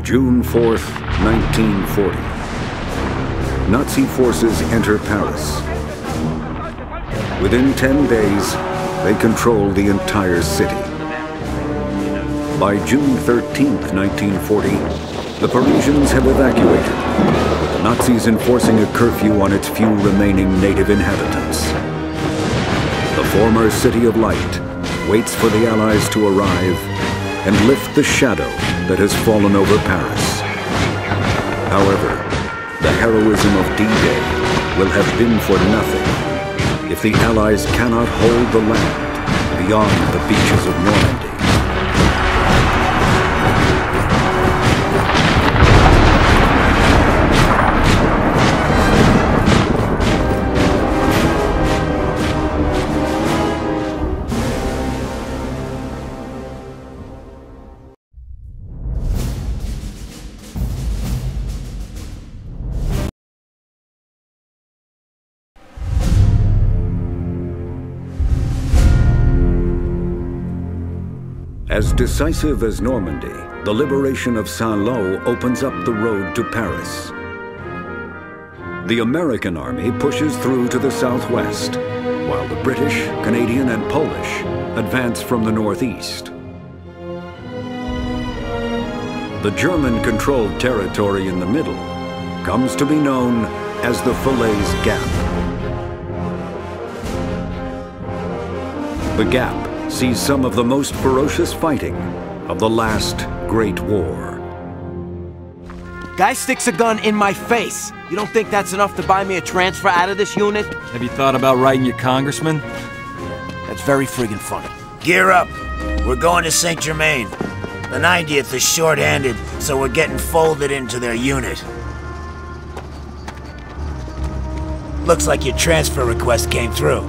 June 4th, 1940. Nazi forces enter Paris. Within 10 days, they control the entire city. By June 13th, 1940, the Parisians have evacuated, with the Nazis enforcing a curfew on its few remaining native inhabitants. The former City of Light waits for the Allies to arrive and lift the shadow that has fallen over Paris. However, the heroism of D-Day will have been for nothing if the Allies cannot hold the land beyond the beaches of Normandy. As decisive as Normandy, the liberation of Saint-Lô opens up the road to Paris. The American army pushes through to the southwest, while the British, Canadian, and Polish advance from the northeast. The German-controlled territory in the middle comes to be known as the Falaise Gap. The Gap sees some of the most ferocious fighting of the last Great War. Guy sticks a gun in my face. You don't think that's enough to buy me a transfer out of this unit? Have you thought about writing your congressman? That's very friggin' funny. Gear up. We're going to Saint-Germain. The 90th is short-handed, so we're getting folded into their unit. Looks like your transfer request came through.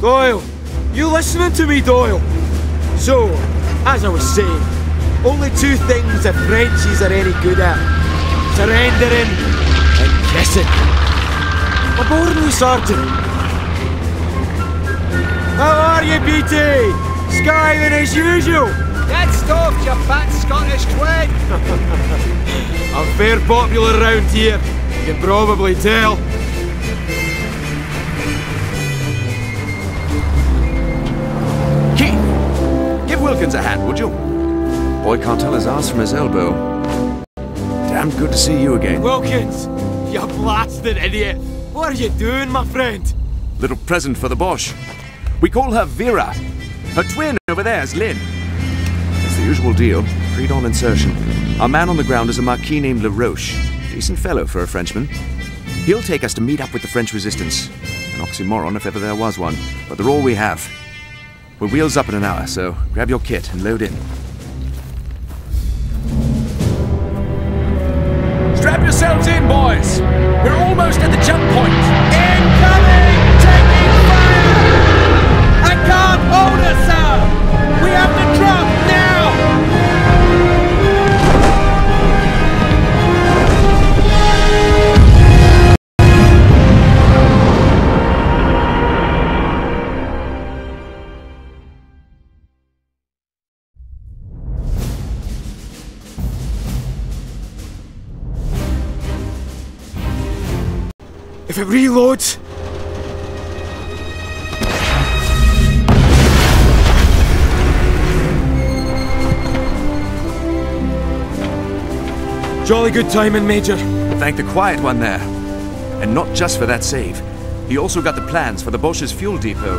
Doyle! You listening to me, Doyle? So, as I was saying, only two things the Frenchies are any good at. Surrendering and kissing. Aboard me, Sergeant. How are you, BT? Skiving as usual? Get stuffed, you fat Scottish twig! I'm fair popular around here, you can probably tell. Wilkins a hand, would you? Boy can't tell his ass from his elbow. Damn good to see you again. Wilkins, you blasted idiot. What are you doing, my friend? Little present for the Boche. We call her Vera. Her twin over there is Lynn. It's the usual deal. Pre-dawn insertion. Our man on the ground is a Marquis named LaRoche. Decent fellow for a Frenchman. He'll take us to meet up with the French resistance. An oxymoron if ever there was one, but they're all we have. We're wheels up in an hour, so grab your kit and load in. Strap yourselves in, boys! We're almost at the jump point! Incoming! Taking fire! I can't hold us, sir! We have to drop now! If it reloads... Jolly good timing, Major. Thank the Quiet One there. And not just for that save. He also got the plans for the Bosch's fuel depot.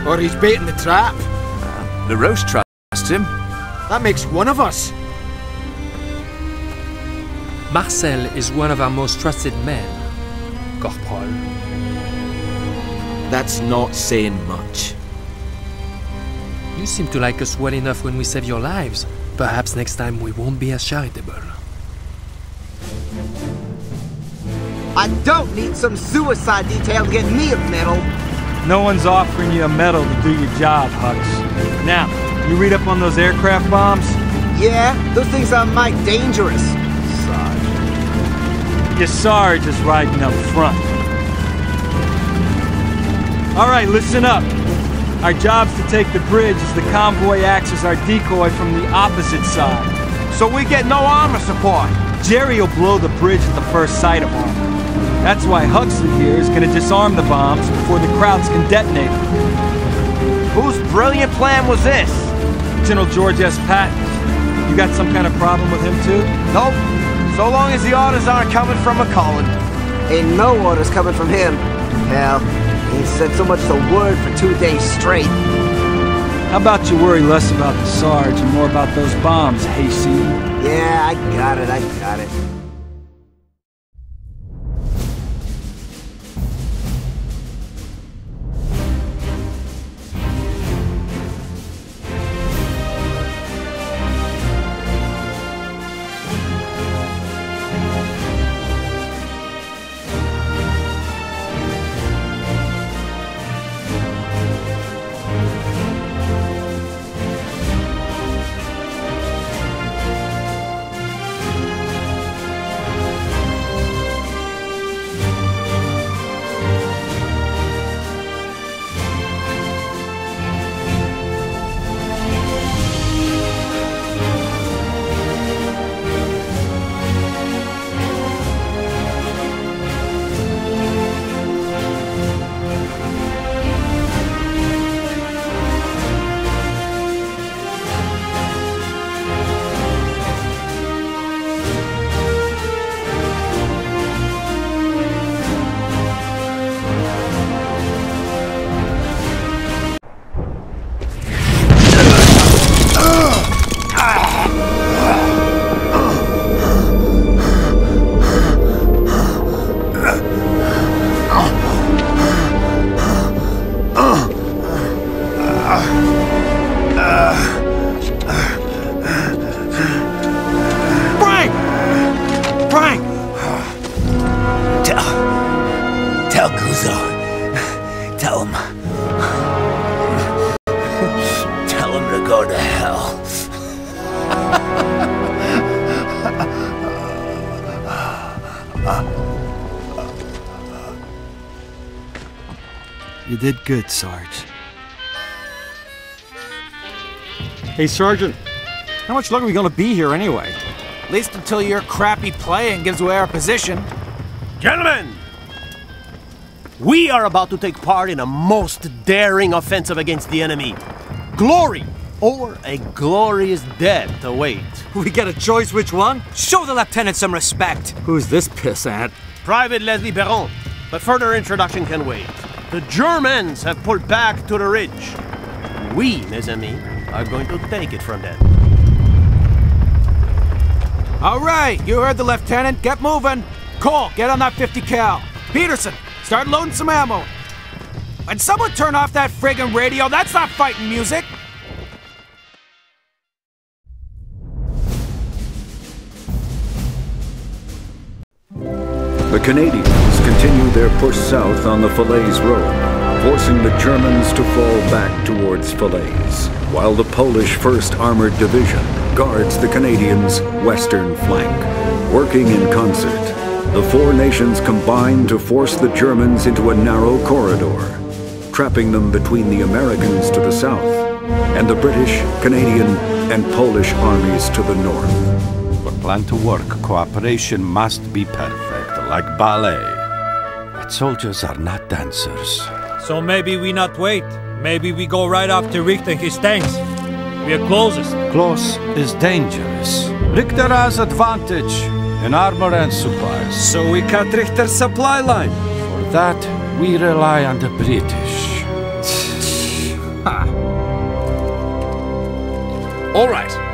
Or he's baiting the trap. LaRoche trusts him. That makes one of us. Marcel is one of our most trusted men, Corporal. That's not saying much. You seem to like us well enough when we save your lives. Perhaps next time we won't be as charitable. I don't need some suicide detail to get me a medal. No one's offering you a medal to do your job, Hux. Now, you read up on those aircraft bombs? Yeah, those things are mighty dangerous, Sarge. Your Sarge is riding up front. All right, listen up. Our job's to take the bridge as the convoy acts as our decoy from the opposite side. So we get no armor support. Jerry will blow the bridge at the first sight of armor. That's why Huxley here is gonna disarm the bombs before the Krauts can detonate them. Whose brilliant plan was this? General George S. Patton. You got some kind of problem with him too? Nope. So long as the orders aren't coming from McCullen. Ain't no orders coming from him. Hell, he ain't said so much as a word for 2 days straight. How about you worry less about the Sarge and more about those bombs, Hayseed? Yeah, I got it. Tell Guzzo. Tell him. Tell him to go to hell. You did good, Sarge. Hey, Sergeant. How much longer are we gonna be here anyway? At least until your crappy playing gives away our position. Gentlemen! We are about to take part in a most daring offensive against the enemy. Glory or a glorious death await. We get a choice which one? Show the lieutenant some respect. Who's this pissant? Private Leslie Perron, but further introduction can wait. The Germans have pulled back to the ridge. We, mes amis, are going to take it from them. All right, you heard the lieutenant. Get moving. Cole, get on that 50 cal. Peterson, start loading some ammo. And someone turn off that friggin' radio. That's not fighting music. The Canadians continue their push south on the Falaise Road, forcing the Germans to fall back towards Falaise, while the Polish 1st Armored Division guards the Canadians' western flank. Working in concert, the four nations combine to force the Germans into a narrow corridor, trapping them between the Americans to the south and the British, Canadian, and Polish armies to the north. For plan to work, cooperation must be perfect, like ballet. But soldiers are not dancers. So maybe we not wait. Maybe we go right after Richter and his tanks. We are closest. Close is dangerous. Richter has advantage in armor and supplies. So we cut Richter's supply line. For that, we rely on the British. All right.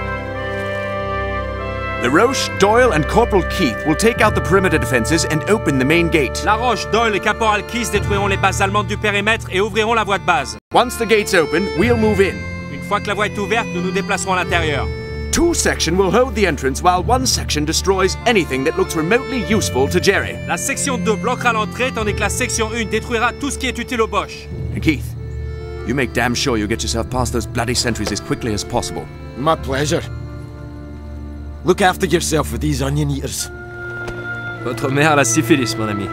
LaRoche, Doyle, and Corporal Keith will take out the perimeter defenses and open the main gate. LaRoche, Doyle et Caporal Keith détruiront les bases allemandes du périmètre et ouvriront la voie de base. Once the gate's open, we'll move in. Une fois que la voie est ouverte, nous nous déplacerons à l'intérieur. Two sections will hold the entrance while one section destroys anything that looks remotely useful to Jerry. La section 2 bloquera l'entrée tandis que la section 1 détruira tout ce qui est utile aux Boches. And Keith, you make damn sure you get yourself past those bloody sentries as quickly as possible. My pleasure. Look after yourself with these onion eaters. Votre mère a la syphilis, mon ami.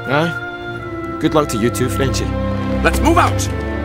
Aye. Good luck to you too, Frenchie. Let's move out!